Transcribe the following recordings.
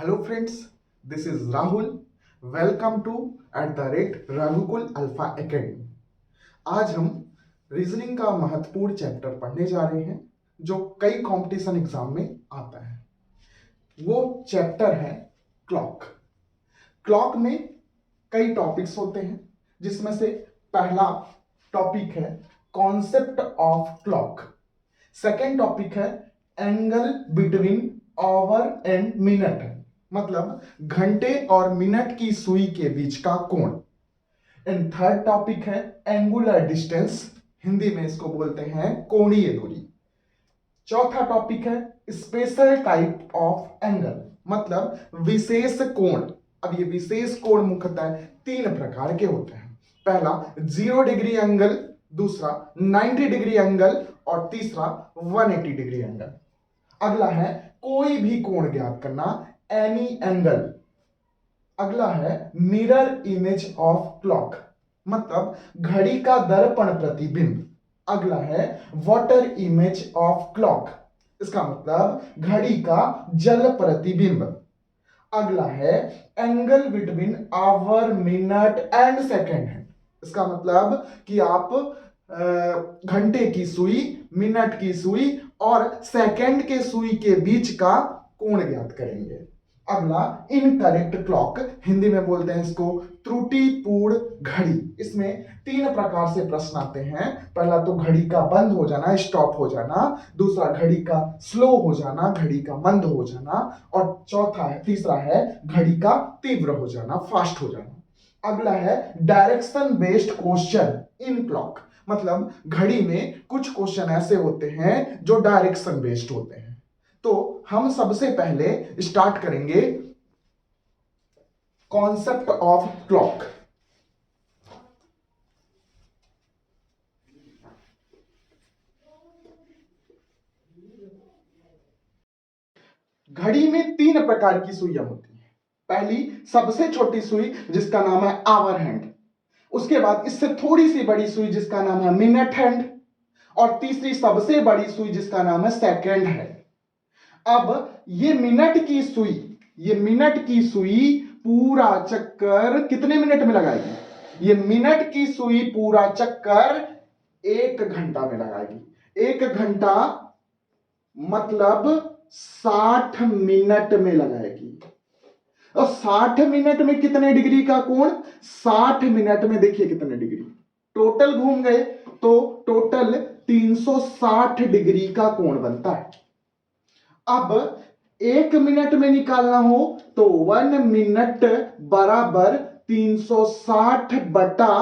Hello friends, this is Rahul. Welcome to @Raghukul alpha academy. आज हम reasoning का महत्वपूर्ण चैप्टर पढ़ने जा रहे हैं जो कई कंपटीशन एग्जाम में आता है। वो चैप्टर है क्लॉक। क्लॉक में कई टॉपिक्स होते हैं, जिसमें से पहला टॉपिक है concept of clock. Second topic है angle between hour and minute, मतलब घंटे और मिनट की सुई के बीच का कोण। एंड थर्ड टॉपिक है एंगुलर डिस्टेंस, हिंदी में इसको बोलते हैं कोणीय दूरी। चौथा टॉपिक है स्पेशल टाइप ऑफ एंगल, मतलब विशेष कोण। अब ये विशेष कोण मुख्यतः तीन प्रकार के होते हैं। पहला 0 डिग्री एंगल, दूसरा 90 डिग्री एंगल और तीसरा 180 डिग्री एंगल। अगला है कोई भी कोण ज्ञात करना, एनी एंगल। अगला है मिरर इमेज ऑफ क्लॉक, मतलब घड़ी का दर्पण प्रतिबिंब। अगला है वाटर इमेज ऑफ क्लॉक, इसका मतलब घड़ी का जल प्रतिबिंब। अगला है angle between our minute and second hand, इसका मतलब कि आप घंटे की सुई, मिनट की सुई और सेकंड के सुई के बीच का कोण ज्ञात करेंगे। अगला इनकरेक्ट क्लॉक, हिंदी में बोलते हैं इसको त्रुटिपूर्ण घड़ी। इसमें तीन प्रकार से प्रश्न आते हैं। पहला तो घड़ी का बंद हो जाना, स्टॉप हो जाना, दूसरा घड़ी का स्लो हो जाना, घड़ी का मंद हो जाना, और तीसरा है घड़ी का तीव्र हो जाना, फास्ट हो जाना। अगला है direction based question in clock, मतलब घड़ी में कुछ क्वेश्चन ऐसे होते हैं जो डायरेक्शन बेस्ड होते हैं। तो हम सबसे पहले स्टार्ट करेंगे कॉन्सेप्ट ऑफ क्लॉक। घड़ी में तीन प्रकार की सुइयां होती हैं। पहली सबसे छोटी सुई जिसका नाम है आवर हैंड, उसके बाद इससे थोड़ी सी बड़ी सुई जिसका नाम है मिनट हैंड, और तीसरी सबसे बड़ी सुई जिसका नाम है सेकेंड हैंड। अब ये मिनट की सुई पूरा चक्कर कितने मिनट में लगाएगी? ये मिनट की सुई पूरा चक्कर 1 घंटा में लगाएगी। 1 घंटा मतलब 60 मिनट में लगाएगी। और 60 मिनट में कितने डिग्री का कोण? 60 मिनट में देखिए कितने डिग्री टोटल घूम गए, तो टोटल 360 डिग्री का कोण बनता है। अब 1 मिनट में निकालना हो तो 1 मिनट बराबर 360 बटा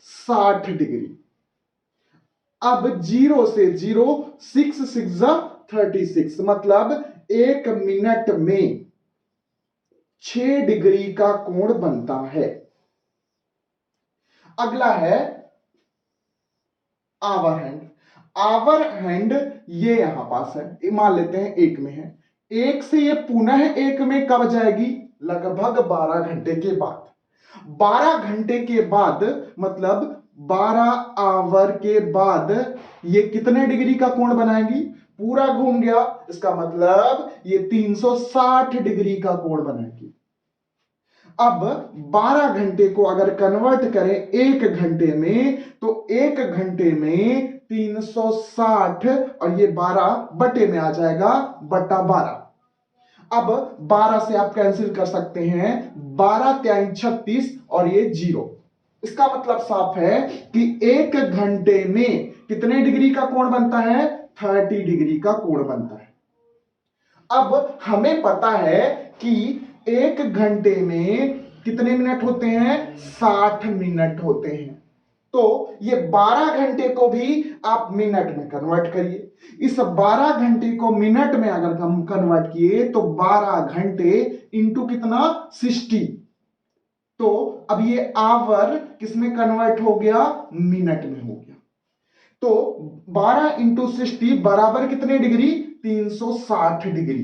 60 डिग्री। अब 0 से 0, 6 6 36, मतलब 1 मिनट में 6 डिग्री का कोण बनता है। अगला है आवर हैंड। आवर हैंड ये यहां पास है, मान लेते हैं 1 में है। 1 से ये पुनः 1 में कब जाएगी? लगभग 12 घंटे के बाद। 12 घंटे के बाद मतलब 12 आवर के बाद ये कितने डिग्री का कोण बनाएगी? पूरा घूम गया, इसका मतलब ये 360 डिग्री का कोण बनाएगी। अब 12 घंटे को अगर कन्वर्ट करें 1 घंटे में, तो 1 घंटे में 360 और ये 12 बटे में आ जाएगा, बटा 12। अब 12 से आप कैंसिल कर सकते हैं, 12 त्याई 36 और ये 0। इसका मतलब साफ है कि 1 घंटे में कितने डिग्री का कोण बनता है? 30 डिग्री का कोण बनता है। अब हमें पता है कि 1 घंटे में कितने मिनट होते हैं? 60 मिनट होते हैं। तो ये 12 घंटे को भी आप मिनट में कन्वर्ट करिए। इस 12 घंटे को मिनट में अगर हम कन्वर्ट किए तो 12 घंटे इंटू कितना? 60। तो अब ये आवर किसमें कन्वर्ट हो गया? मिनट में हो गया। तो 12 इंटू 60 बराबर कितने डिग्री? 360 डिग्री।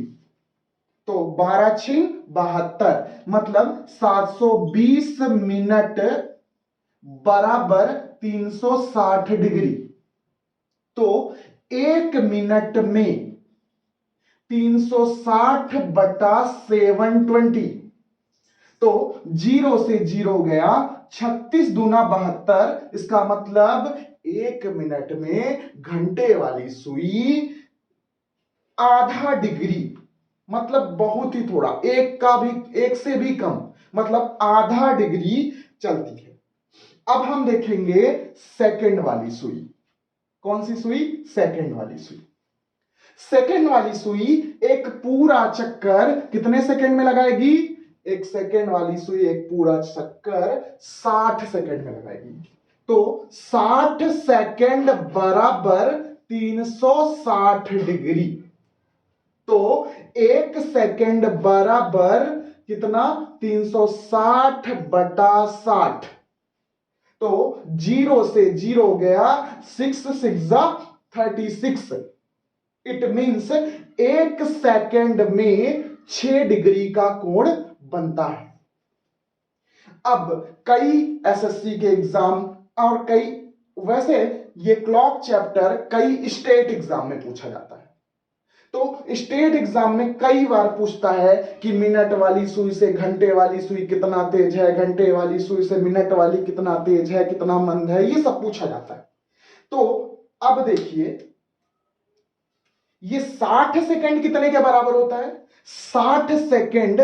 तो 12 6 72, मतलब 720 मिनट बराबर 360 डिग्री। तो 1 मिनट में 360 बटा 720। तो 0 से 0 गया, 36 दूना 72। इसका मतलब 1 मिनट में घंटे वाली सुई आधा डिग्री, मतलब बहुत ही थोड़ा, एक से भी कम, मतलब आधा डिग्री चलती है। अब हम देखेंगे सेकंड वाली सुई। कौन सी सुई? सेकंड वाली सुई। सेकंड वाली सुई एक पूरा चक्कर कितने सेकंड में लगाएगी? एक सेकंड वाली सुई एक पूरा चक्कर 60 सेकंड में लगाएगी। तो 60 सेकंड बराबर 360 डिग्री। तो एक सेकंड बराबर कितना? 360 बटा 60। तो 0 से 0 गया, 6 6 36। इट मीन्स एक सेकंड में 6 डिग्री का कोण बनता है। अब कई एसएससी के एग्जाम और कई, वैसे ये क्लॉक चैप्टर कई स्टेट एग्जाम में पूछा जाता है। तो स्टेट एग्जाम में कई बार पूछता है कि मिनट वाली सुई से घंटे वाली सुई कितना तेज है, घंटे वाली सुई से मिनट वाली कितना तेज है, कितना मंद है, ये सब पूछा जाता है। तो अब देखिए, ये 60 सेकंड कितने के बराबर होता है? 60 सेकंड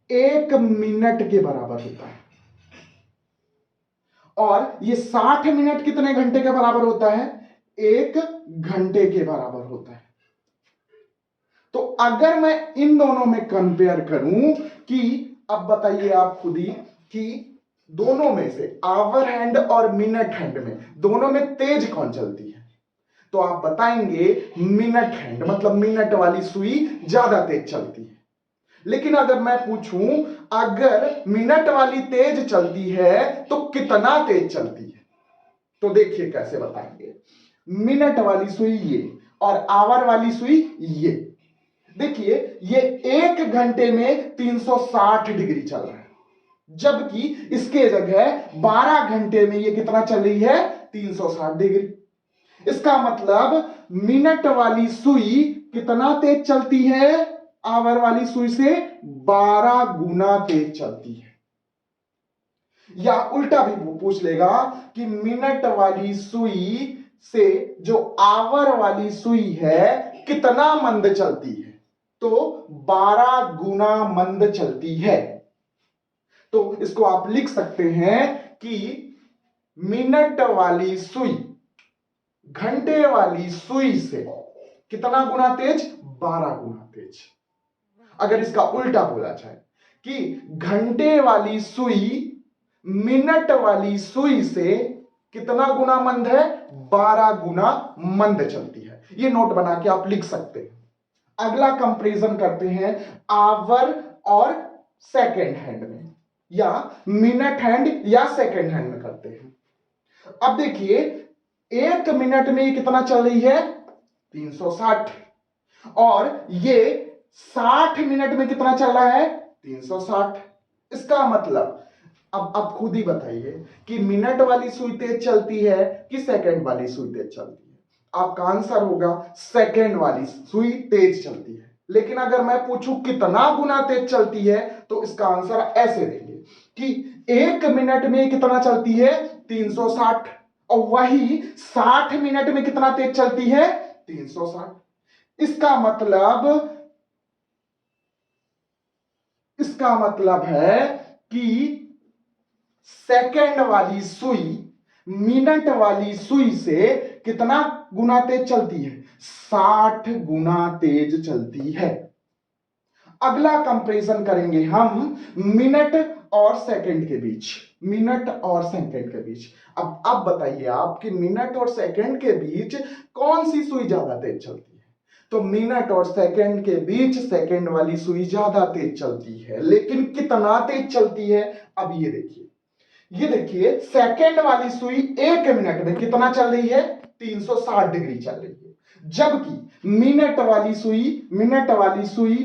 1 मिनट के बराबर होता है। और ये 60 मिनट कितने घंटे के बराबर होता है? 1 घंटे के बराबर होता है। तो अगर मैं इन दोनों में कंपेयर करूं कि, अब बताइए आप खुद ही कि दोनों में से आवर हैंड और मिनट हैंड में दोनों में तेज कौन चलती है? तो आप बताएंगे मिनट हैंड, मतलब मिनट वाली सुई ज्यादा तेज चलती है। लेकिन अगर मैं पूछूं अगर मिनट वाली तेज चलती है तो कितना तेज चलती है, तो देखिए कैसे बताएंगे। मिनट वाली सुई ये और आवर वाली सुई ये। देखिए ये 1 घंटे में 360 डिग्री चल रहा है, जबकि इसके जगह 12 घंटे में ये कितना चल रही है? 360 डिग्री। इसका मतलब मिनट वाली सुई कितना तेज चलती है? आवर वाली सुई से 12 गुना तेज चलती है। या उल्टा भी पूछ लेगा कि मिनट वाली सुई से जो आवर वाली सुई है कितना मंद चलती है? तो 12 गुना मंद चलती है। तो इसको आप लिख सकते हैं कि मिनट वाली सुई घंटे वाली सुई से कितना गुना तेज? 12 गुना तेज। अगर इसका उल्टा बोला जाए कि घंटे वाली सुई मिनट वाली सुई से कितना गुना मंद है? 12 गुना मंद चलती है। ये नोट बना के आप लिख सकते हैं। अगला कंपैरिजन करते हैं आवर और सेकेंड हैंड में, या मिनट हैंड या सेकेंड हैंड में करते हैं। अब देखिए 1 मिनट में ये कितना चल रही है? 360। और ये 60 मिनट में कितना चल रहा है? 360। इसका मतलब अब खुद ही बताइए कि मिनट वाली सुई तेज चलती है कि सेकंड वाली सुई तेज चलती है? आपका आंसर होगा सेकंड वाली सुई तेज चलती है। लेकिन अगर मैं पूछूं कितना गुना तेज चलती है, तो इसका आंसर ऐसे देंगे कि 1 मिनट में कितना चलती है? 360। और वही 60 मिनट में कितना तेज चलती है? 360। इसका मतलब है कि सेकंड वाली सुई मिनट वाली सुई से कितना गुना तेज चलती है? 60 गुना तेज चलती है। अगला कंपैरिजन करेंगे हम मिनट और सेकंड के बीच। मिनट और सेकंड के बीच। अब बताइए आप कि मिनट और सेकंड के बीच कौन सी सुई ज्यादा तेज चलती है? तो मिनट और सेकंड के बीच सेकंड वाली सुई ज्यादा तेज चलती है। लेकिन कितना तेज चलती है? अब ये देखिए सेकंड वाली सुई 1 मिनट में कितना चल रही है? 360 डिग्री चल रही है। जबकि मिनट वाली सुई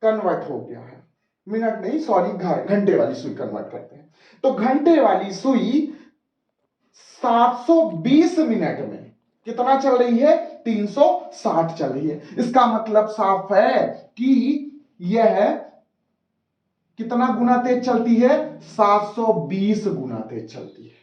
कन्वर्ट हो गया है, मिनट नहीं सॉरी, घंटे वाली सुई कन्वर्ट करते हैं। तो घंटे वाली सुई 720 मिनट में कितना चल रही है? 360 चल रही है। इसका मतलब साफ है कि यह कितना गुना तेज चलती है? 720 गुना तेज चलती है।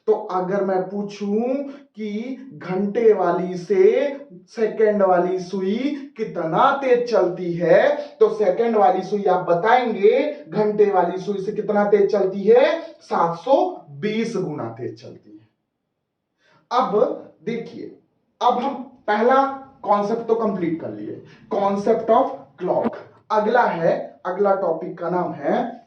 तो अगर मैं पूछूं कि घंटे वाली से सेकंड वाली सुई कितना तेज चलती है, तो सेकंड वाली सुई आप बताएंगे घंटे वाली सुई से कितना तेज चलती है? 720 गुना तेज चलती है। अब देखिए, अब हम पहला कॉन्सेप्ट तो कंप्लीट कर लिए, कॉन्सेप्ट ऑफ क्लॉक। अगला है, अगला टॉपिक का नाम है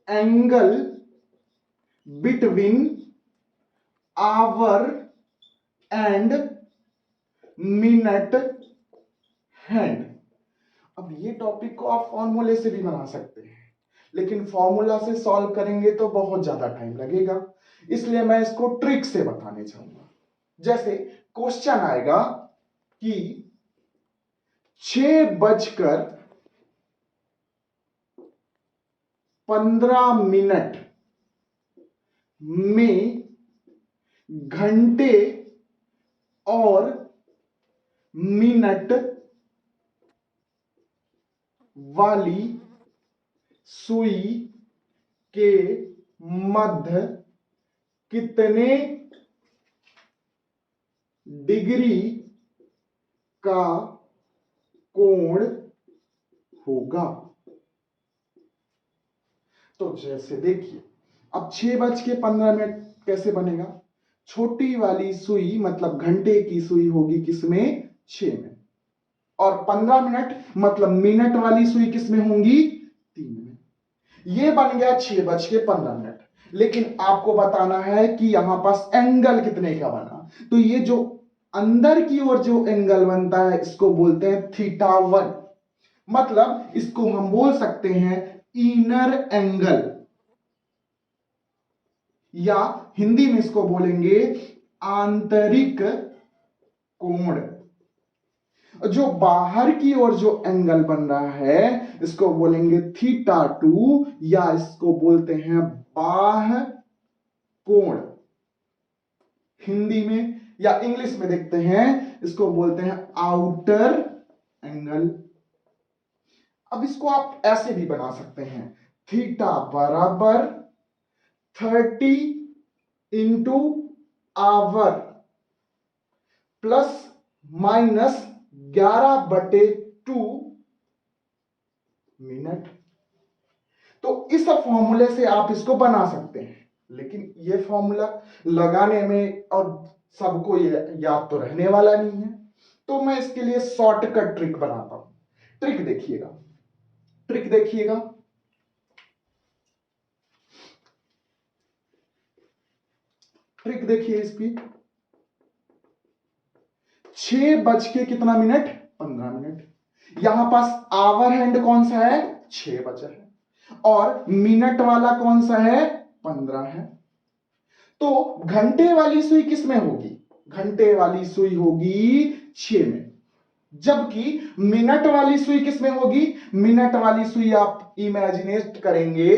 angle between hour and minute hand. अब ये टॉपिक को आप फॉर्मूले से भी बना सकते हैं, लेकिन फॉर्मूला से सॉल्व करेंगे तो बहुत ज्यादा टाइम लगेगा, इसलिए मैं इसको ट्रिक से बताने चाहूंगा। जैसे क्वेश्चन आएगा कि 6:15 में घंटे और मिनट वाली सुई के मध्य कितने डिग्री का कोण होगा? तो जैसे देखिए, अब 6:15 कैसे बनेगा? छोटी वाली सुई मतलब घंटे की सुई होगी किसमें? 6 में। और 15 मिनट मतलब मिनट वाली सुई किसमें होंगी? 3 में। ये बन गया 6:15। लेकिन आपको बताना है कि यहां पास एंगल कितने का बना। तो ये जो अंदर की ओर जो एंगल बनता है इसको बोलते हैं θ1। मतलब इसको हम बोल सकते हैं इनर एंगल, या हिंदी में इसको बोलेंगे आंतरिक कोण। जो बाहर की ओर जो एंगल बन रहा है इसको बोलेंगे θ2, या इसको बोलते हैं बाह्य कोण हिंदी में, या इंग्लिश में देखते हैं इसको बोलते हैं आउटर एंगल। अब इसको आप ऐसे भी बना सकते हैं, थीटा बराबर 30 into hour plus minus 11/2 minute. तो इस फॉर्मूले से आप इसको बना सकते हैं, लेकिन ये फॉर्मूला लगाने में और सबको याद तो रहने वाला नहीं है, तो मैं इसके लिए शॉर्टकट ट्रिक बनाता हूं। ट्रिक देखिएगा, ट्रिक देखिएगा। ट्रिक देखिए इसकी, 6:15 यहां पास आवर हैंड कौन सा है? 6 बजा है, और मिनट वाला कौन सा है? 15 है। तो घंटे वाली सुई किस में होगी? घंटे वाली सुई होगी 6 में, जबकि मिनट वाली सुई किस में होगी? मिनट वाली सुई आप इमेजिनेट करेंगे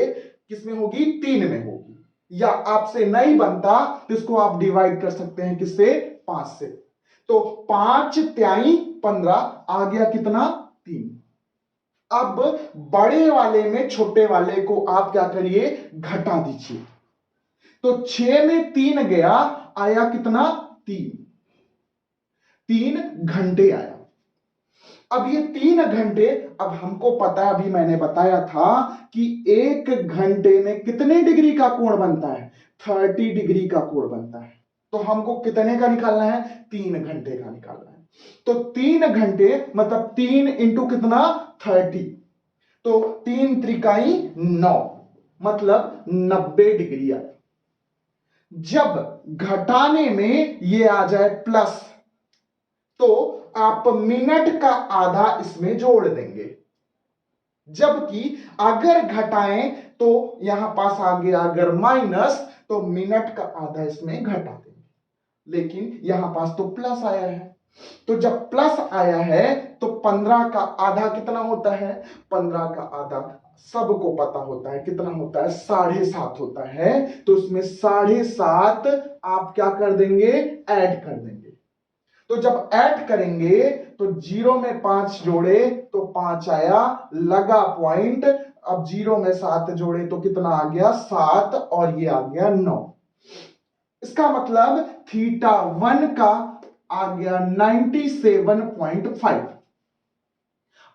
किस में होगी? 3 में होगी। या आपसे नहीं बनता तो इसको आप डिवाइड कर सकते हैं किससे? 5 से। तो 5 तिहाई 15 आ गया कितना? 3। अब बड़े वाले में छोटे वाले को आप क्या करिए? घटा दीजिए। तो 6 में 3 गया, आया कितना? 3 घंटे आया। अब ये 3 घंटे, अब हमको पता है, अभी मैंने बताया था कि 1 घंटे में कितने डिग्री का कोण बनता है? 30 डिग्री का कोण बनता है। तो हमको कितने का निकालना है? 3 घंटे का निकालना है। तो 3 घंटे मतलब 3 इंटू कितना? 30। तो 3 त्रिकाई 9 मतलब 90 डिग्री आए। जब घटाने में ये आ जाए प्लस, तो आप मिनट का आधा इसमें जोड़ देंगे, जबकि अगर घटाएं तो यहां पास आ गया अगर माइनस, तो मिनट का आधा इसमें घटा देंगे। लेकिन यहां पास तो प्लस आया है। तो जब प्लस आया है तो 15 का आधा कितना होता है? 15 का आधा सबको पता होता है कितना होता है, 7.5 होता है। तो इसमें 7.5 आप क्या कर देंगे? ऐड कर देंगे। तो जब ऐड करेंगे तो 0 में 5 जोड़े तो 5 आया, लगा पॉइंट। अब 0 में 7 जोड़े तो कितना आ गया? 7, और ये आ गया 9। इसका मतलब θ1 का आ गया 97.5।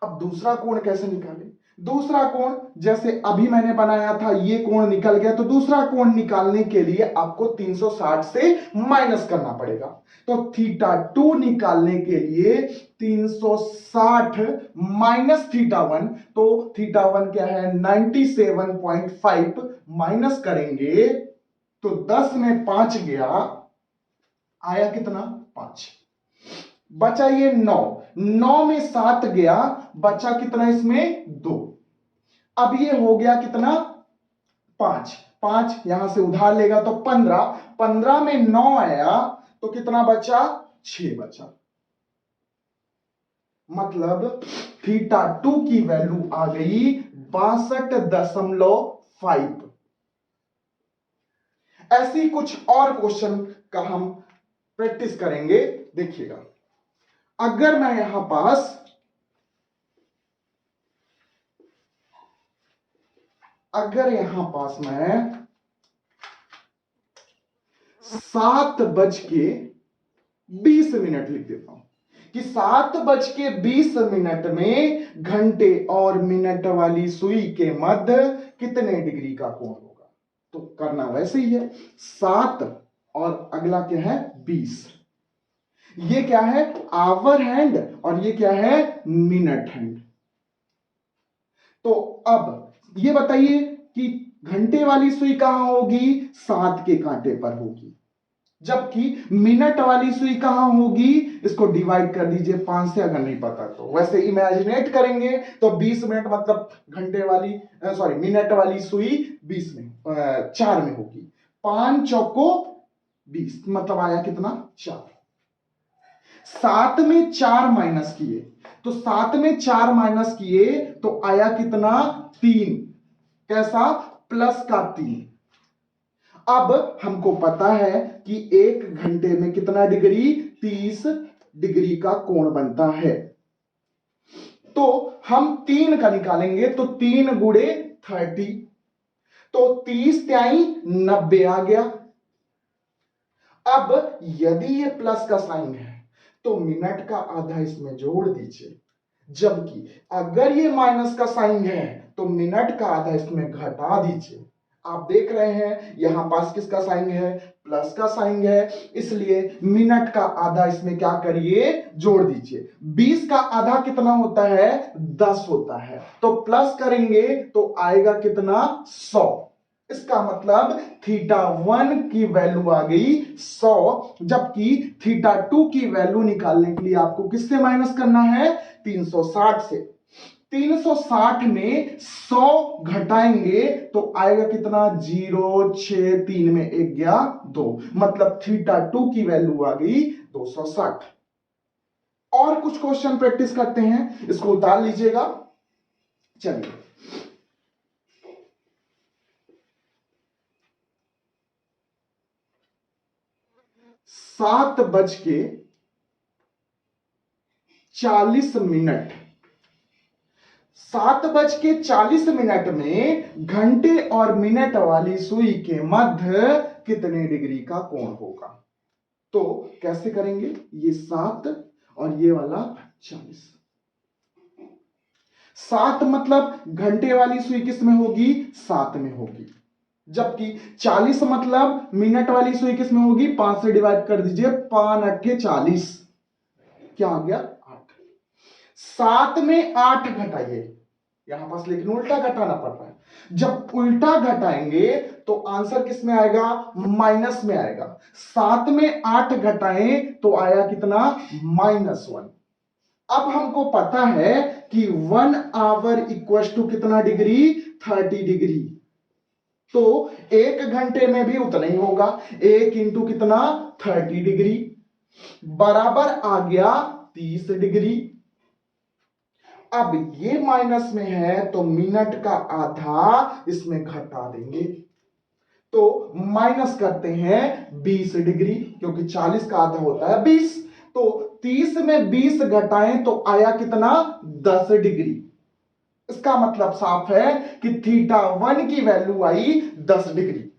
अब दूसरा कोण कैसे निकालें? दूसरा कोण जैसे अभी मैंने बनाया था, ये कोण निकल गया, तो दूसरा कोण निकालने के लिए आपको 360 से माइनस करना पड़ेगा। तो θ2 निकालने के लिए 360 माइनस θ1, तो θ1 क्या है? 97.5 माइनस करेंगे तो 10 में 5 गया, आया कितना? 5। बचा ये 9, 9 में 7 गया, बचा कितना इसमें? 2। अब ये हो गया कितना? 5, 5 यहां से उधार लेगा तो 15, 15 में 9 आया तो कितना बचा? 6 बचा। मतलब θ2 की वैल्यू आ गई 62.5। ऐसी कुछ और क्वेश्चन का हम प्रैक्टिस करेंगे, देखिएगा। अगर मैं यहां पास मैं 7:20 लिख देता हूं कि 7:20 में घंटे और मिनट वाली सुई के मध्य कितने डिग्री का कोण होगा? तो करना वैसे ही है, 7 और अगला क्या है? 20। ये क्या है? आवर हैंड, और ये क्या है? Minute hand. तो अब ये बताइए कि घंटे वाली सुई कहां होगी? 7 के कांटे पर होगी, जबकि मिनट वाली सुई कहां होगी? इसको डिवाइड कर दीजिए 5 से, अगर नहीं पता तो। वैसे इमेजिनेट करेंगे तो 20 मिनट मतलब घंटे वाली मिनट वाली सुई 20 में 4 में होगी। 5 चौको 20, मतलब आया कितना? 4। 7 में 4 माइनस किए तो 7 में 4 माइनस किए तो आया कितना? 3। कैसा? प्लस का 3। अब हमको पता है कि 1 घंटे में कितना डिग्री? 30 डिग्री का कोण बनता है। तो हम 3 का निकालेंगे तो 3 गुणे 30, तो 30 त्याई 90 आ गया। अब यदि ये प्लस का साइन है तो मिनट का आधा इसमें जोड़ दीजिए, जबकि अगर ये माइनस का साइन है तो मिनट का आधा इसमें घटा दीजिए। आप देख रहे हैं यहां पास किसका साइन है? प्लस का साइन है, इसलिए मिनट का आधा इसमें क्या करिए? जोड़ दीजिए। 20 का आधा कितना होता है? 10 होता है, तो प्लस करेंगे तो आएगा कितना? 100। इसका मतलब θ1 की वैल्यू आ गई 100, जबकि θ2 की वैल्यू निकालने के लिए आपको किससे माइनस करना है? 360 से। 360 में 100 घटाएंगे तो आएगा कितना? 0, 6, 3 में 1 गया 2, मतलब θ2 की वैल्यू आ गई 260। और कुछ क्वेश्चन प्रैक्टिस करते हैं, इसको उतार लीजिएगा। चलिए, 7:40 7:40 में घंटे और मिनट वाली सुई के मध्य कितने डिग्री का कोण होगा? तो कैसे करेंगे? ये 7 और ये वाला 40। 7 मतलब घंटे वाली सुई किस में होगी? 7 में होगी, जबकि 40 मतलब मिनट वाली सुई किस में होगी? 5 से डिवाइड कर दीजिए, 5 अट्ठे 40, क्या आ गया? 8। 7 में 8 घटाइए, यहां पास लेकिन उल्टा घटाना पड़ रहा है। जब उल्टा घटाएंगे तो आंसर किस में आएगा? माइनस में आएगा। 7 में 8 घटाएं तो आया कितना? -1। अब हमको पता है कि 1 आवर इक्वल टू कितना डिग्री? 30 डिग्री। तो 1 घंटे में भी उतना ही होगा। 1 इंटू कितना 30 डिग्री बराबर आ गया 30 डिग्री। अब ये माइनस में है तो मिनट का आधा इसमें घटा देंगे, तो माइनस करते हैं 20 डिग्री, क्योंकि 40 का आधा होता है 20। तो 30 में 20 घटाएं तो आया कितना 10 डिग्री। इसका मतलब साफ है कि θ1 की वैल्यू आई 10 डिग्री।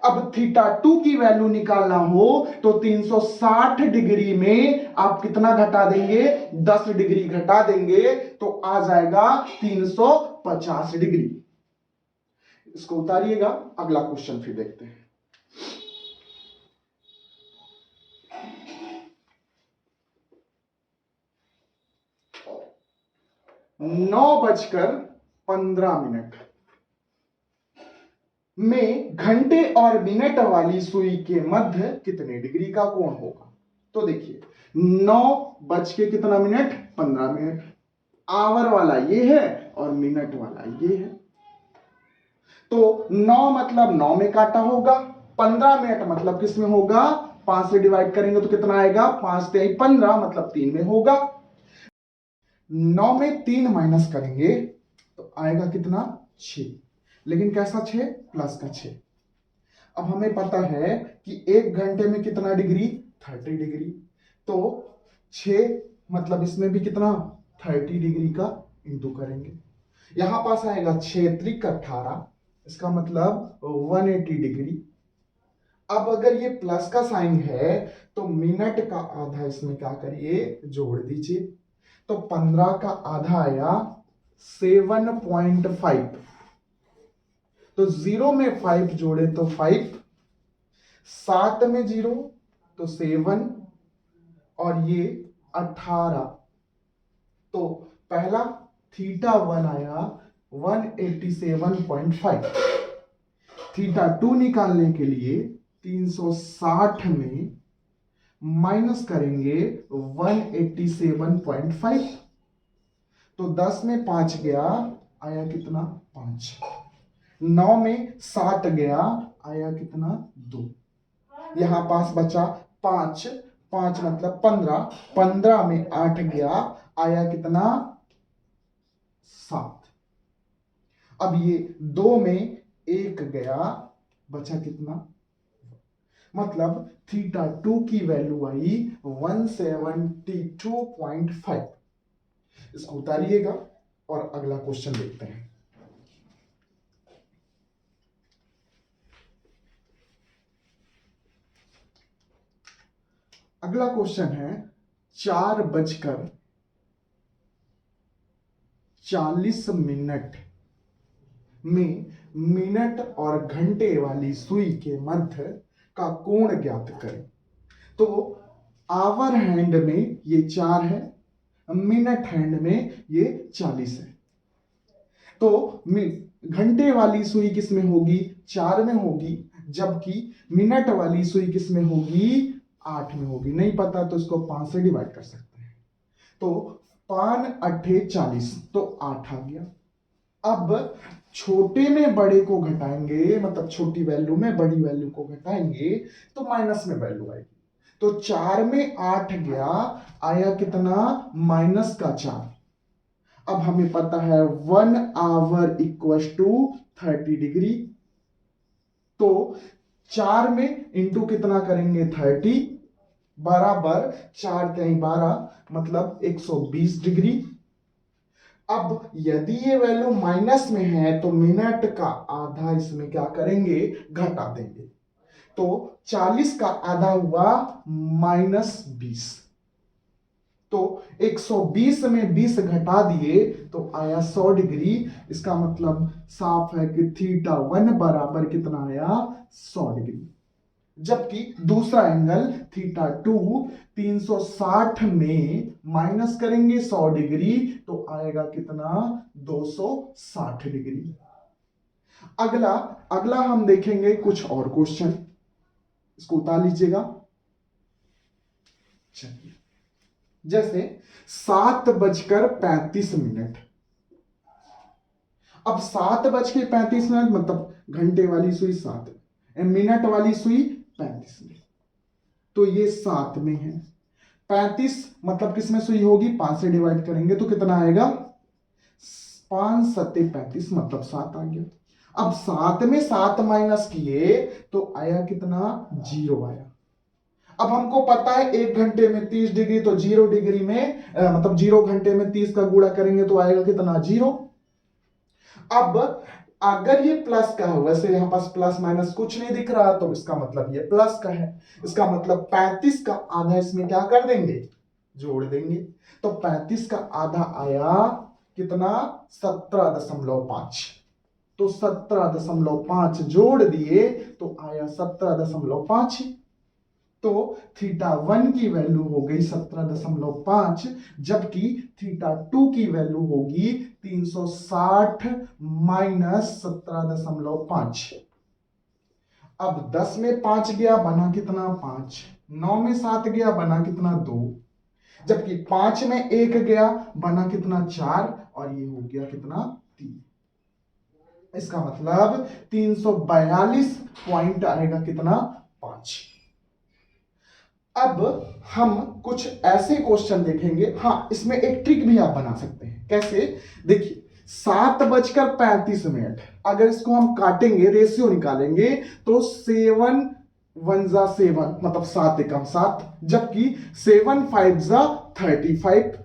अब θ2 की वैल्यू निकालना हो तो 360 डिग्री में आप कितना घटा देंगे 10 डिग्री घटा देंगे तो आ जाएगा 350 डिग्री। इसको उतारिएगा, अगला क्वेश्चन फिर देखते हैं। 9:15 में घंटे और मिनट वाली सुई के मध्य कितने डिग्री का कोण होगा? तो देखिए 9:15 आवर वाला ये है और मिनट वाला ये है। तो 9 मतलब 9 में काटा होगा, 15 मिनट मतलब किस में होगा 5 से डिवाइड करेंगे तो कितना आएगा 5 से 15 मतलब 3 में होगा। 9 में 3 माइनस करेंगे तो आएगा कितना 6, लेकिन कैसा 6 प्लस का 6। अब हमें पता है कि 1 घंटे में कितना डिग्री 30 डिग्री, तो 6 मतलब इसमें भी कितना 30 डिग्री का इंटू करेंगे। यहां पास आएगा 6 त्रिक 18, इसका मतलब 180 डिग्री। अब अगर ये प्लस का साइन है तो मिनट का आधा इसमें क्या करिए जोड़ दीजिए, तो 15 का आधा आया 7.5, तो 0 में 5 जोड़े तो 5, 7 में 0 तो 7 और ये 18, तो पहला θ1 आया 187.5। θ2 निकालने के लिए 360 में माइनस करेंगे 187.5, तो 10 में 5 गया आया कितना 5, 9 में 7 गया आया कितना 2, यहां पास बचा 5, 5 मतलब 15, 15 में 8 गया आया कितना 7। अब ये 2 में 1 गया बचा कितना, मतलब θ2 की वैल्यू आई 172.5। इसको उतारिएगा और अगला क्वेश्चन देखते हैं। अगला क्वेश्चन है 4:40 में मिनट और घंटे वाली सुई के मध्य का कोण ज्ञात करें। तो आवर हैंड में ये 4 है, मिनट हैंड में ये 40 है। तो घंटे वाली सुई किस में होगी 4 में होगी, जबकि मिनट वाली सुई किस में होगी 8 में होगी। नहीं पता तो इसको 5 से डिवाइड कर सकते हैं, तो 5 8 40 तो 8 आ गया। अब छोटे में बड़े को घटाएंगे, मतलब छोटी वैल्यू में बड़ी वैल्यू को घटाएंगे तो माइनस में वैल्यू आएगी। तो 4 में 8 गया आया कितना माइनस का 4। अब हमें पता है 1 आवर इक्वल टू 30 डिग्री, तो 4 में इंटू कितना करेंगे 30 बराबर 4 3 12 मतलब 120 डिग्री। अब यदि ये वैल्यू माइनस में है तो मिनट का आधा इसमें क्या करेंगे घटा देंगे, तो 40 का आधा हुआ -20, तो 120 में 20 घटा दिए तो आया 100 डिग्री। इसका मतलब साफ है कि θ1 बराबर कितना आया 100 डिग्री। जबकि दूसरा एंगल θ2 360 में माइनस करेंगे 100 डिग्री तो आएगा कितना 260 डिग्री। अगला हम देखेंगे कुछ और क्वेश्चन, इसको उतार लीजिएगा। चलिए, जैसे 7:35। अब 7:35 मतलब घंटे वाली सुई 7 में, मिनट वाली सुई 35 में, तो ये 7 में है। 35 मतलब किस में सुई होगी, 5 से डिवाइड करेंगे तो कितना आएगा, 5 सत्ते 35 मतलब 7 आ गया। अब 7 में 7 माइनस किए तो आया कितना, 0 आया। अब हमको पता है 1 घंटे में 30 डिग्री, तो 0 डिग्री में मतलब 0 घंटे में 30 का गुणा करेंगे तो आएगा कितना, 0। अब अगर ये प्लस का है, वैसे यहां पास प्लस माइनस कुछ नहीं दिख रहा, तो इसका मतलब ये प्लस का है। इसका मतलब 35 का आधा इसमें क्या कर देंगे, जोड़ देंगे। तो 35 का आधा आया कितना, 17.5। तो 17.5 जोड़ दिए तो आया 17.5। तो थीटा 1 की वैल्यू हो गई 17.5, जबकि थीटा 2 की वैल्यू होगी 360 माइनस 17.5। अब 10 में 5 गया बना कितना, 5। 9 में 7 गया बना कितना, 2। जबकि 5 में 1 गया बना कितना, 4, और ये हो गया कितना, 3। इसका मतलब 342 पॉइंट आएगा कितना, 5। अब हम कुछ ऐसे क्वेश्चन देखेंगे। हाँ, इसमें एक ट्रिक भी आप बना सकते हैं। कैसे, देखिए 7:35, अगर इसको हम काटेंगे, रेशियो निकालेंगे, तो 7 1 जा 7 मतलब 7 एकम 7, जबकि 7 5 जा 35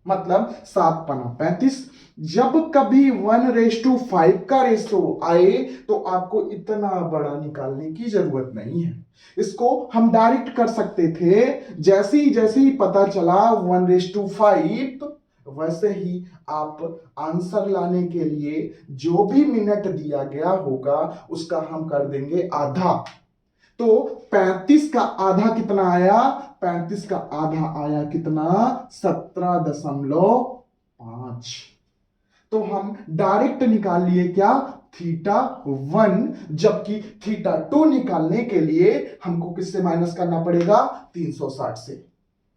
मतलब 7 पना 35। जब कभी 1:5 का रेशो आए तो आपको इतना बड़ा निकालने की जरूरत नहीं है। इसको हम डायरेक्ट कर सकते थे। जैसे ही पता चला 1:5, वैसे ही आप आंसर लाने के लिए जो भी मिनट दिया गया होगा उसका हम कर देंगे आधा। तो 35 का आधा कितना आया, 35 का आधा आया कितना, 17.5। तो हम डायरेक्ट निकाल लिए क्या, थीटा 1, जबकि थीटा 2 निकालने के लिए हमको किससे माइनस करना पड़ेगा, 360 से।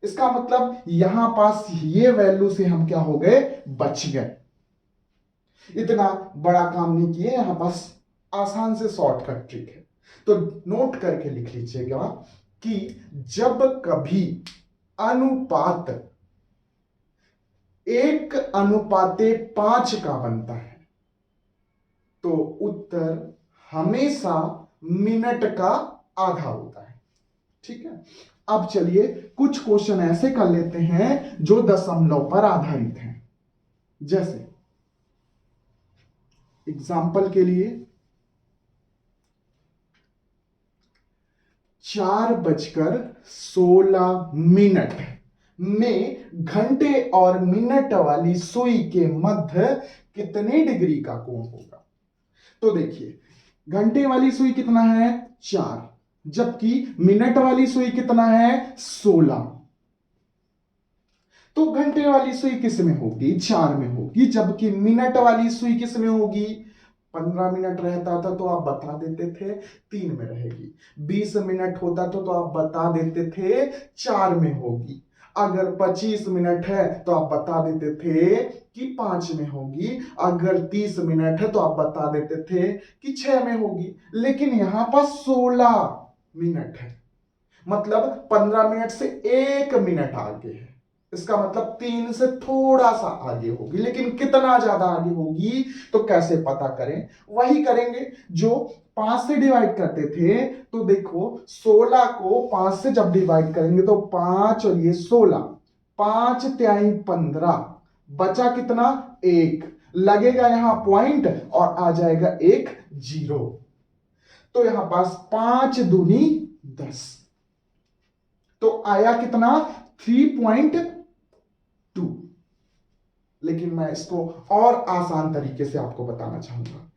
इसका मतलब यहां पास ये वैल्यू से हम क्या हो गए, बच गए। इतना बड़ा काम नहीं किए, यहां पास आसान से शॉर्टकट ट्रिक है। तो नोट करके लिख लीजिएगा कि जब कभी अनुपात 1:5 का बनता है तो उत्तर हमेशा मिनट का आधा होता है। ठीक है, अब चलिए कुछ क्वेश्चन ऐसे कर लेते हैं जो दशमलव पर आधारित हैं। जैसे एग्जाम्पल के लिए 4:16 में घंटे और मिनट वाली सुई के मध्य कितने डिग्री का कोण होगा। तो देखिए, घंटे वाली सुई कितना है, 4, जबकि मिनट वाली सुई कितना है, 16। तो घंटे वाली सुई किस में होगी, 4 में होगी, जबकि मिनट वाली सुई किस में होगी, 15 मिनट रहता था तो आप बता देते थे 3 में रहेगी। 20 मिनट होता तो आप बता देते थे 4 में होगी। अगर 25 मिनट है तो आप बता देते थे कि 5 में होगी। अगर 30 मिनट है तो आप बता देते थे कि 6 में होगी। लेकिन यहां पर 16 मिनट है, मतलब 15 मिनट से 1 मिनट आगे है। इसका मतलब 3 से थोड़ा सा आगे होगी, लेकिन कितना ज्यादा आगे होगी तो कैसे पता करें, वही करेंगे जो 5 से डिवाइड करते थे। तो देखो 16 को 5 से जब डिवाइड करेंगे तो 5 और ये 16, 5 तिहाई 15, बचा कितना, 1, लगेगा यहां पॉइंट और आ जाएगा एक 0। तो यहां पास 5 दूनी 10, तो आया कितना, 3.2। लेकिन मैं इसको और आसान तरीके से आपको बताना चाहूंगा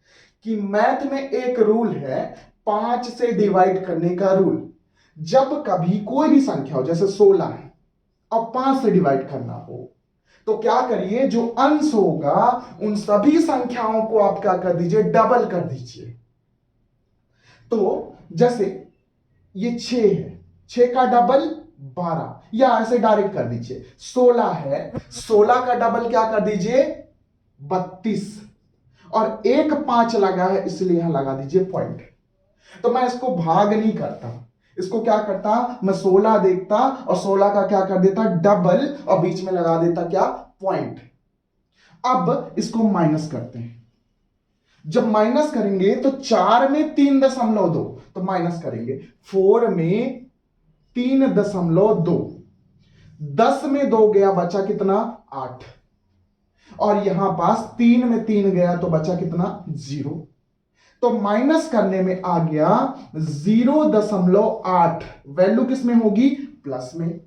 कि मैथ में एक रूल है 5 से डिवाइड करने का रूल। जब कभी कोई भी संख्या हो, जैसे 16 है और 5 से डिवाइड करना हो, तो क्या करिए, जो अंश होगा उन सभी संख्याओं को आप क्या कर दीजिए, डबल कर दीजिए। तो जैसे ये 6 है, 6 का डबल 12, या ऐसे डायरेक्ट कर दीजिए। 16 है, 16 का डबल क्या कर दीजिए, 32, और एक 5 लगा है इसलिए यहां लगा दीजिए पॉइंट। तो मैं इसको भाग नहीं करता, इसको क्या करता, मैं 16 देखता और 16 का क्या कर देता डबल और बीच में लगा देता क्या पॉइंट। अब इसको माइनस करते हैं, जब माइनस करेंगे तो 4 में 3.2 तो माइनस करेंगे 4 में 3.2, 10 में 2 गया बचा कितना 8 और यहां पास 3 में 3 गया तो बचा कितना 0। तो माइनस करने में आ गया 0.8, वैल्यू किस में होगी प्लस में।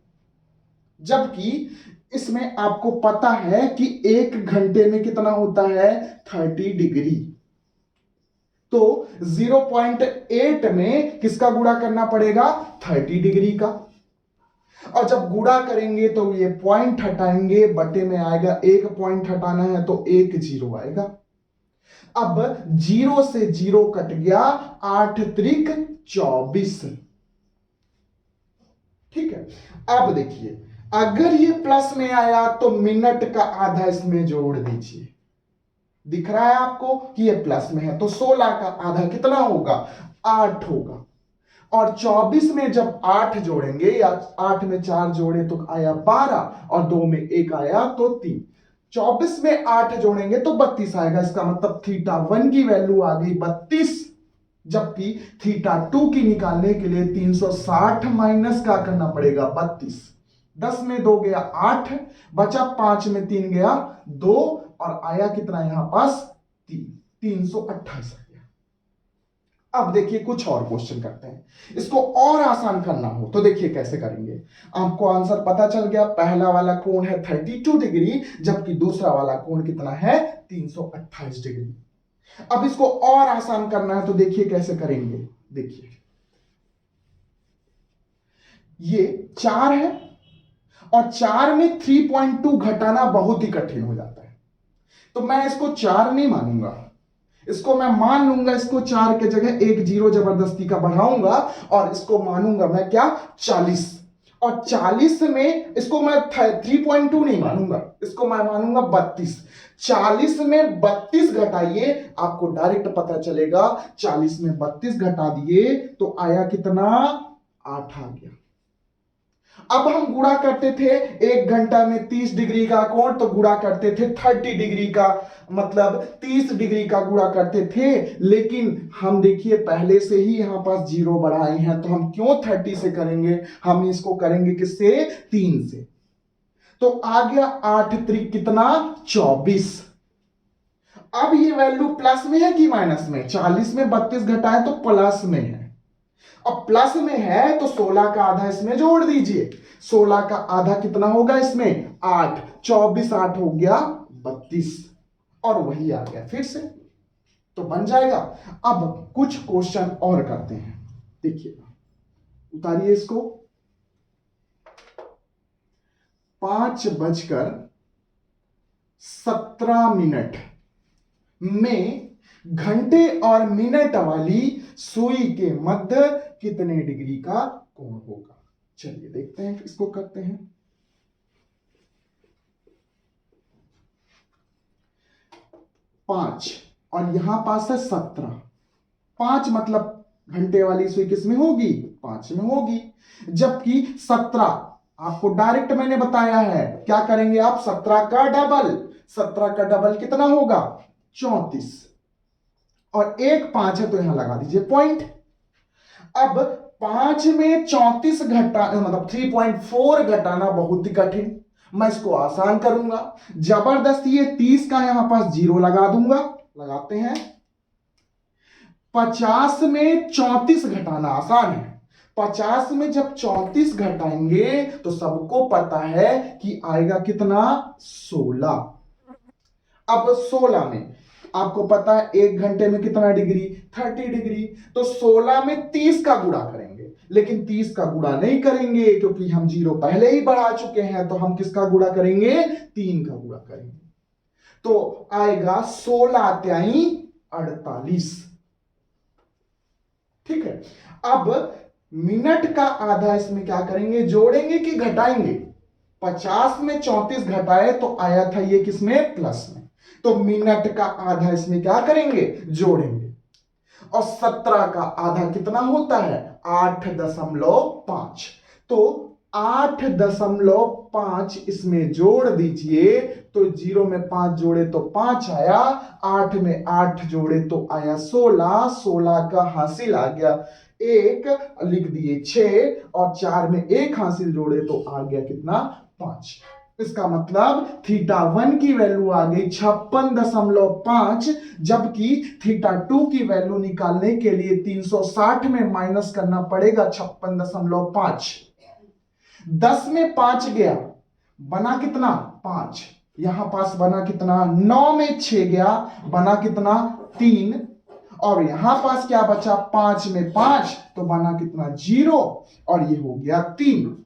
जबकि इसमें आपको पता है कि 1 घंटे में कितना होता है 30 डिग्री, तो 0.8 में किसका गुणा करना पड़ेगा 30 डिग्री का। और जब गुणा करेंगे तो ये पॉइंट हटाएंगे, बटे में आएगा, एक पॉइंट हटाना है तो एक जीरो आएगा। अब 0 से 0 कट गया, 8 त्रिक 24। ठीक है, अब देखिए अगर ये प्लस में आया तो मिनट का आधा इसमें जोड़ दीजिए। दिख रहा है आपको कि ये प्लस में है, तो 16 का आधा कितना होगा 8 होगा। और 24 में जब 8 जोड़ेंगे या 8 में 4 जोड़े तो आया 12 और 2 में 1 आया तो 3। 24 में 8 जोड़ेंगे तो 32 आएगा, इसका मतलब θ1 की वैल्यू आ गई 32। जबकि θ2 की निकालने के लिए 360 माइनस क्या करना पड़ेगा 32। 10 में 2 गया 8, बचा 5 में 3 गया 2 और आया कितना यहां पास 3, 328 आ गया। अब देखिए कुछ और क्वेश्चन करते हैं, इसको और आसान करना हो तो देखिए कैसे करेंगे। आपको आंसर पता चल गया, पहला वाला कोण है 32 डिग्री जबकि दूसरा वाला कोण कितना है 328 डिग्री। अब इसको और आसान करना है तो देखिए कैसे करेंगे। देखिए ये 4 है और 4 में 3.2 घटाना बहुत ही कठिन हो जाता है, तो मैं इसको 4 नहीं मानूंगा, इसको मैं मान लूंगा, इसको 4 के जगह एक जीरो जबरदस्ती का बढ़ाऊंगा और इसको मानूंगा मैं क्या 40। और 40 में इसको मैं 3.2 नहीं मानूंगा, इसको मैं मानूंगा 32। 40 में 32 घटाइए, आपको डायरेक्ट पता चलेगा 40 में 32 घटा दिए तो आया कितना 8 आ गया। अब हम गुणा करते थे 1 घंटा में 30 डिग्री का कोण, तो गुणा करते थे 30 डिग्री का, मतलब 30 डिग्री का गुणा करते थे। लेकिन हम देखिए पहले से ही यहां पास जीरो बढ़ाए हैं, तो हम क्यों 30 से करेंगे, हम इसको करेंगे किससे 3 से। तो आ गया 8 त्रिक कितना 24। अब ये वैल्यू प्लस में है कि माइनस में, 40 में 32 घटाए तो प्लस में है, अब प्लस में है तो 16 का आधा इसमें जोड़ दीजिए। 16 का आधा कितना होगा इसमें 8, 24 8 हो गया 32 और वही आ गया फिर से, तो बन जाएगा। अब कुछ क्वेश्चन और करते हैं, देखिए उतारिए इसको। 5:17 में घंटे और मिनट वाली सुई के मध्य कितने डिग्री का कोण होगा। चलिए देखते हैं, इसको करते हैं। 5 और यहां पास है 17, 5 मतलब घंटे वाली सुई किस में होगी 5 में होगी। जबकि 17 आपको डायरेक्ट मैंने बताया है, क्या करेंगे आप 17 का डबल, 17 का डबल कितना होगा 34 और एक 5 है तो यहां लगा दीजिए पॉइंट। अब 5 में 34 घटा मतलब 3.4 घटाना बहुत ही कठिन, मैं इसको आसान करूंगा, जबरदस्ती ये 30 का यहां पास जीरो लगा दूंगा, लगाते हैं। 50 में 34 घटाना आसान है, 50 में जब 34 घटाएंगे तो सबको पता है कि आएगा कितना 16। अब 16 में आपको पता है 1 घंटे में कितना डिग्री 30 डिग्री, तो 16 में 30 का गुणा करेंगे, लेकिन 30 का गुणा नहीं करेंगे क्योंकि हम जीरो पहले ही बढ़ा चुके हैं, तो हम किसका गुणा करेंगे 3 का गुणा करेंगे, तो आएगा 16 त्याई 48। ठीक है, अब मिनट का आधा इसमें क्या करेंगे जोड़ेंगे कि घटाएंगे। 50 में 34 घटाए तो आया था ये किसमें प्लस में, तो मिनट का आधा इसमें क्या करेंगे, जोड़ेंगे। और 17 का आधा कितना होता है, 8.5। तो 8.5 इसमें जोड़ दीजिए, तो 0 में 5 जोड़े तो 5 आया, 8 में 8 जोड़े तो आया 16, 16 का हासिल आ गया 1, लिख दिए 6, और 4 में 1 हासिल जोड़े तो आ गया कितना, 5। इसका मतलब θ1 की वैल्यू आ गई 56.5, जबकि θ2 की वैल्यू निकालने के लिए 360 में माइनस करना पड़ेगा 56.5। 10 में 5 गया, बना कितना, 5। यहां पास बना कितना, 9 में 6 गया, बना कितना, 3। और यहां पास क्या बचा, 5 में 5, तो बना कितना, 0, और ये हो गया 3।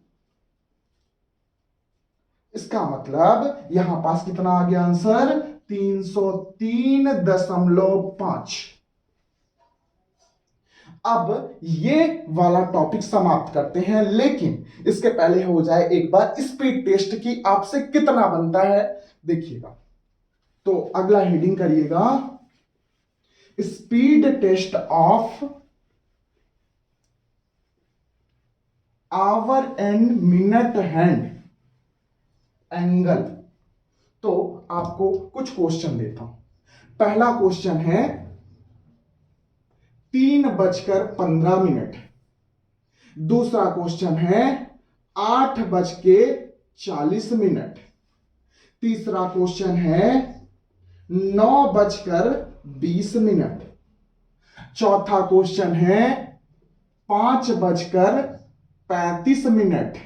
इसका मतलब यहां पास कितना आ गया आंसर, 303.5। अब ये वाला टॉपिक समाप्त करते हैं, लेकिन इसके पहले हो जाए एक बार स्पीड टेस्ट की आपसे कितना बनता है, देखिएगा। तो अगला हेडिंग करिएगा, speed test of hour and minute hand angle. तो आपको कुछ क्वेश्चन देता हूं। पहला क्वेश्चन है 3:15। दूसरा क्वेश्चन है 8:40। तीसरा क्वेश्चन है 9:20। चौथा क्वेश्चन है 5:35।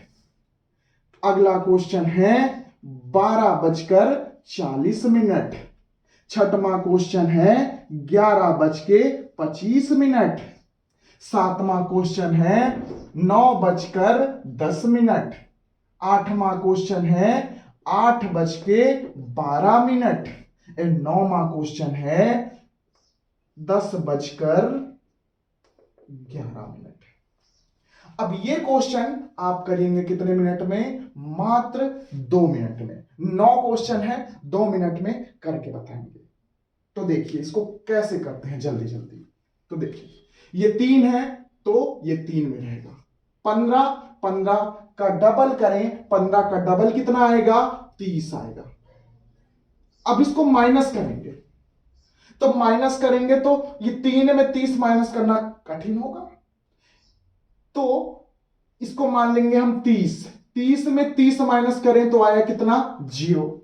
अगला क्वेश्चन है 12:40। छठवां क्वेश्चन है 11:25। सातवां क्वेश्चन है 9:10। आठवां क्वेश्चन है 8:12। नौवां क्वेश्चन है 10:11। अब ये क्वेश्चन आप करेंगे कितने मिनट में, मात्र 2 मिनट में। 9 क्वेश्चन है, 2 मिनट में करके बताएंगे। तो देखिए इसको कैसे करते हैं जल्दी जल्दी। तो देखिए ये 3 है, तो ये 3 में रहेगा। 15 15 का डबल करें, 15 का डबल कितना आएगा, 30 आएगा। अब इसको माइनस करेंगे, तो माइनस करेंगे तो ये 3 में 30 माइनस करना कठिन होगा, तो इसको मान लेंगे हम 30। 30 में 30 माइनस करें तो आया कितना, 0।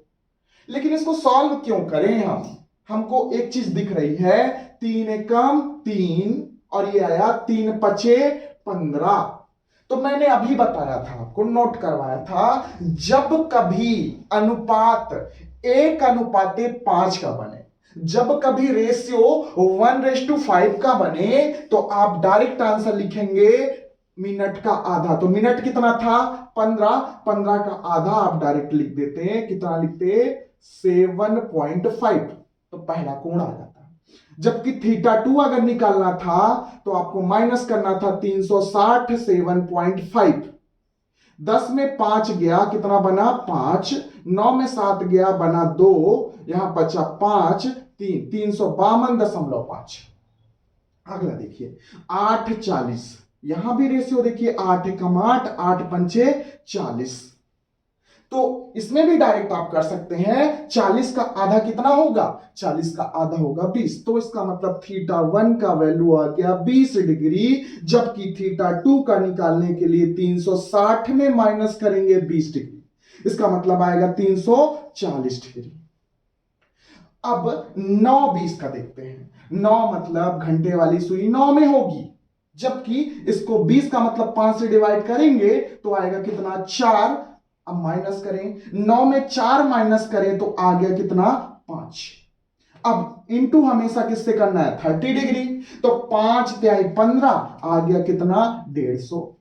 लेकिन इसको सॉल्व क्यों करें हम, हमको एक चीज दिख रही है, 3 एकम 3, और ये आया 3 पचे 15। तो मैंने अभी बताया था, आपको नोट करवाया था, जब कभी अनुपात 1:5 का बने, जब कभी रेशियो 1:5 का बने, तो आप डायरेक्ट आंसर लिखेंगे मिनट का आधा। तो मिनट कितना था, 15, 15 का आधा आप डायरेक्ट लिख देते हैं, कितना लिखते, 7.5। तो पहला कोण आ जाता। जबकि θ2 अगर निकालना था तो आपको माइनस करना था 360 7.5। 10 में 5 गया, कितना बना, 5। 9 में 7 गया, बना 2, यहां बचा 5, 352.5। अगला देखिए 8:40। यहां भी रेशियो देखिए, 8 एकम 8, 8 पंचे 40। तो इसमें भी डायरेक्ट आप कर सकते हैं, 40 का आधा कितना होगा, 40 का आधा होगा 20। तो इसका मतलब θ1 का वैल्यू आ गया 20 डिग्री, जबकि θ2 का निकालने के लिए 360 में माइनस करेंगे 20 डिग्री, इसका मतलब आएगा 340 डिग्री। अब 9:20 का देखते हैं। 9 मतलब घंटे वाली सुई 9 में होगी, जबकि इसको 20 का मतलब 5 से डिवाइड करेंगे तो आएगा कितना, 4। अब माइनस करें, 9 में 4 माइनस करें तो आ गया कितना, 5। अब इंटू हमेशा किससे करना है, 30 डिग्री। तो 5 तिहाई 15 आ गया कितना, 150।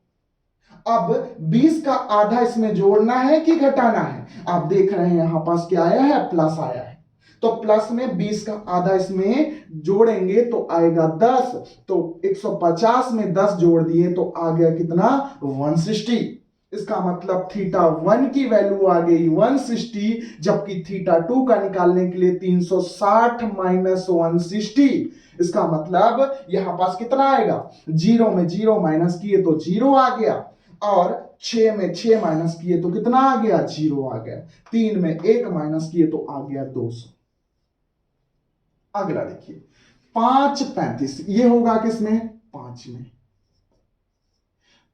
अब 20 का आधा इसमें जोड़ना है कि घटाना है, आप देख रहे हैं यहां पास क्या आया है, प्लस आया है। तो प्लस में 20 का आधा इसमें जोड़ेंगे तो आएगा 10। तो 150 में 10 जोड़ दिए तो आ गया कितना, 160। इसका मतलब थीटा 1 की वैल्यू आ गई 160, जबकि थीटा 2 का निकालने के लिए 360 माइनस 160। इसका मतलब यहां पास कितना आएगा, जीरो में जीरो माइनस किए तो जीरो आ गया, और 6 में 6 माइनस किए तो कितना आ गया, जीरो आ गया। 3 में 1 माइनस किए तो आ गया 200। अगला देखिए 5 35, ये होगा किसमें, 5 में।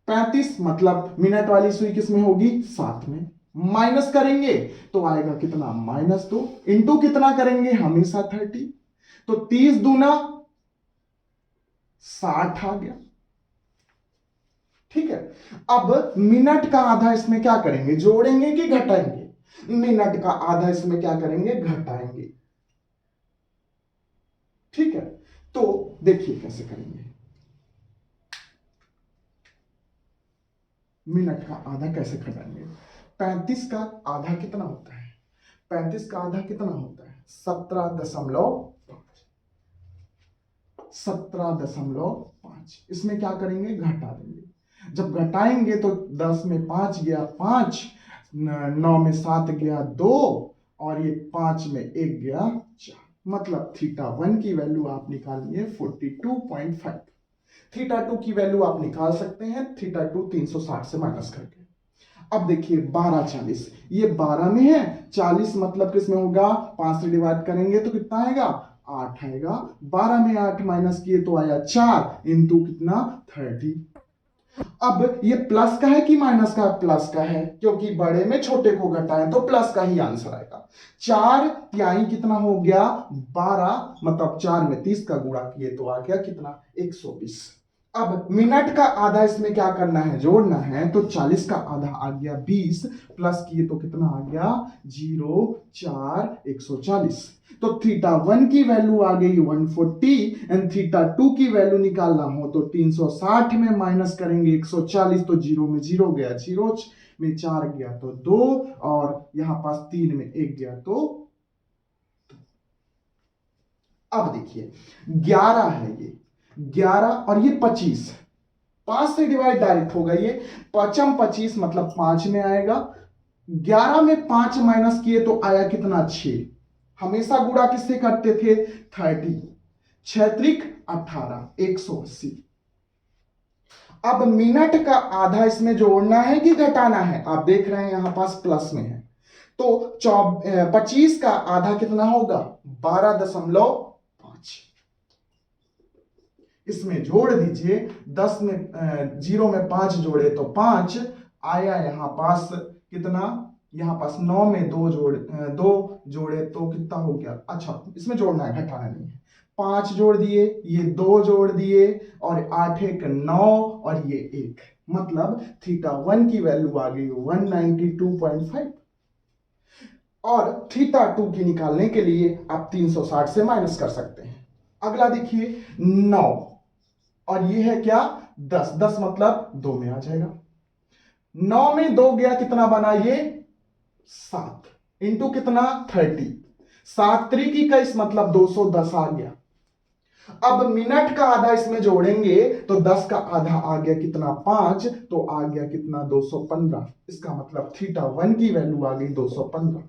35 मतलब मिनट वाली सुई किसमें होगी, 7 में। माइनस करेंगे तो आएगा कितना, -2। इंटू कितना करेंगे, हमेशा 30। तो 30 दूना 60 आ गया। ठीक है, अब मिनट का आधा इसमें क्या करेंगे, जोड़ेंगे कि घटाएंगे। मिनट का आधा इसमें क्या करेंगे, घटाएंगे। ठीक है, तो देखिए कैसे करेंगे, मिनट का आधा कैसे घटाएंगे। 35 का आधा कितना होता है, 35 का आधा कितना होता है, 17.5। इसमें क्या करेंगे, घटा देंगे। जब घटाएंगे तो 10 में 5 गया 5, 9 में 7 गया 2, और ये 5 में 1 गया 4। मतलब थीटा 1 की वैल्यू आप निकालिए 42.5। थीटा 2 की वैल्यू आप निकाल सकते हैं, थीटा 2 360 से माइनस करके। अब देखिए 12 40, ये 12 में है, 40 मतलब किसमें होगा, 5 से डिवाइड करेंगे तो कितना आएगा, 8 आएगा। 12 में 8 माइनस किए तो आया 4, इंटू कितना, 30। अब ये प्लस का है कि माइनस का, प्लस का है, क्योंकि बड़े में छोटे को घटाएं तो प्लस का ही आंसर आएगा। 4 तिहाई कितना हो गया, 12, मतलब 4 में 30 का गुणा किए तो आ गया कितना, 120। अब मिनट का आधा इसमें क्या करना है, जोड़ना है, तो 40 का आधा आ गया 20, प्लस किए तो कितना आ गया, 0 4 140। तो थीटा 1 की वैल्यू आ गई 140, एंड थीटा 2 की वैल्यू निकालना हो तो 360 में माइनस करेंगे 140, तो 0 में 0 गया 0, में 4 गया तो 2, और यहां पास 3 में 1 गया तो 2। अब देखिए 11 है, ये 11 और ये 25, 5 से डिवाइड डायरेक्ट होगा, ये 5 25 मतलब 5 में आएगा। 11 में 5 माइनस किए तो आया कितना, 6। हमेशा गुणा किससे करते थे, 30। 6 त्रिक 18, 180। अब मिनट का आधा इसमें जोड़ना है कि घटाना है, आप देख रहे हैं यहां पास प्लस में है, तो 25 का आधा कितना होगा, 12.5। इसमें जोड़ दीजिए, 10 में 0 में 5 जोड़े तो 5 आया, यहां पास कितना, यहां पास 9 में 2 जोड़े तो कितना हो गया, अच्छा इसमें जोड़ना है, घटाना नहीं है। 5 जोड़ दिए, ये 2 जोड़ दिए, और 8 1 9, और ये 1, मतलब थीटा 1 की वैल्यू आ गई 192.5। और थीटा 2 की निकालने के लिए आप 360 से माइनस कर सकते हैं। अगला देखिए 9, और ये है क्या, 10, 10 मतलब 2 में आ जाएगा। 9 में 2 गया, कितना बना ये, 7, इंटू कितना, 30। 7 त्रिक 21 मतलब 210 आ गया। अब मिनट का आधा इसमें जोड़ेंगे तो 10 का आधा आ गया कितना, 5, तो आ गया कितना, 215। इसका मतलब थीटा 1 की वैल्यू आ गई 215।